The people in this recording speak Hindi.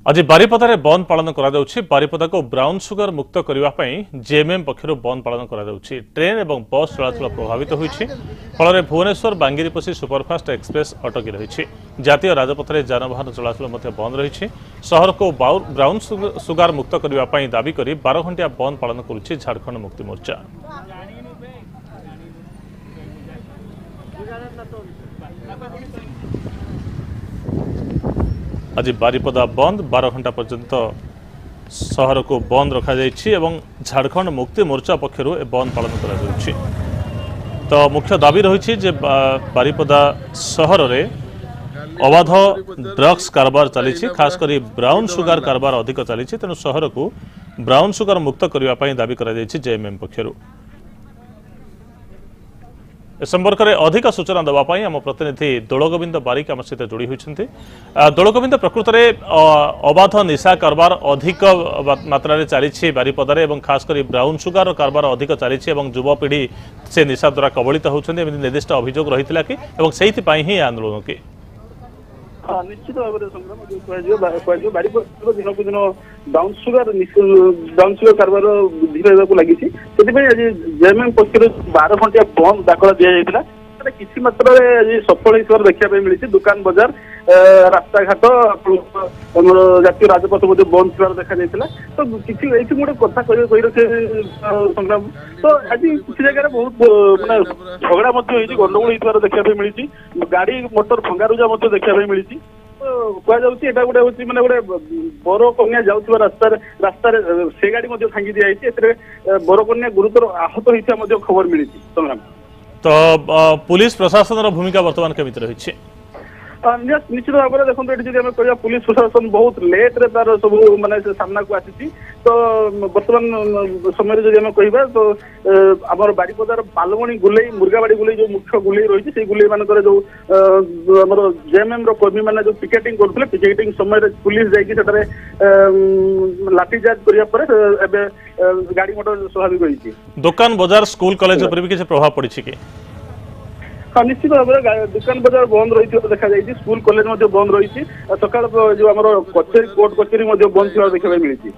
आज बारिपदारे बंद पालन बारिपदा को ब्राउन सुगर मुक्त करने जेएमएम पक्षर बंद पालन ट्रेन और बस चलाचल प्रभावित होती फल भुवनेश्वर बांगिरीपोशी सुपरफास्ट एक्सप्रेस अटकी रही जातीय राजपथ में जानवाहन चलाचल बंद रही सहर को ब्राउन सुगर मुक्त करने दाबी कर 12 घंटिया बंद पालन करुच्ची झारखंड मुक्ति मोर्चा। आज बारिपदा बंद 12 घंटा पर्यंत सहर को बंद रखा झारखंड मुक्ति मोर्चा पक्षर बंद पालन कर तो मुख्य दाबी रही बारिपदा सहर में अबाध ड्रग्स कारबार चली खासकर ब्राउन सुगर कारबार अधिक चली तेणु सहर को ब्राउन सुगर मुक्त करने दाबी कर जेएमएम पक्षर। ए संपर्क में अधिक सूचना देवाई आम प्रतिनिधि दोलगोविंद बारिक आम सहित जोड़ी होती। दोलगोविंद प्रकृत में अबाध निशा कारबार अधिक मात्रा चली बारिपदारे और खासकर ब्राउन सुगर कारबार अधिक चली युवपीढ़ी से निशा द्वारा कबलित होती निर्दिष्ट अभियोग रही कि ही आंदोलन की निश्चित भाव में संग्राम बारिपदा दिन को दिन ब्राउन सुगर कारबार वृद्धि पाइबा लगी आज जेएमएम पक्ष 12 घंटिया बंद दाखला दिया किसी मात्रा आज सफल होकर देखा मिली दुकान बजार रास्ता घाट जातीय राजपथ बंद थी देखा तो किसी गोटे कथा रखे संग्राम तो आज किसी जगह बहुत मानने झगड़ा गंडगोल होता देखा मिली गाड़ी मोटर भंगारुजा देखा मिली तो कहुचा गोटे मानने गोटे बर कन्या जाऊा रास्ता से गाड़ी भांगी दिखाई बर कन्या गुरुतर आहत होता खबर मिली संग्राम। तो पुलिस प्रशासन भूमिका बर्तमान केमिति रही निश्चित भाव में देखो ये कह पुलिस प्रशासन बहुत लेट रे तार सब माने सामना को आसी तो वर्तमान समय जो कह तो आम बारिपदार बालमणी गुले मुर्गाबाड़ी गुले जो मुख्य गुले रही है गुले मान जो जेएमएम कर्मी मैंने जो पिकेटिंग करते पिकेटिंग समय पुलिस जाकि लाठीचार्ज करने गाड़ी मोटर स्वाभाविक रही दुकान बाजार स्कूल कॉलेज पर भी किसी प्रभाव पड़ी कि हाँ निश्चित भाव में दुकान बजार बंद रही देखा स्कूल कॉलेज बंद रही सकाल जो आम कचेरी कोर्ट कचेरी बंद देखा मिली।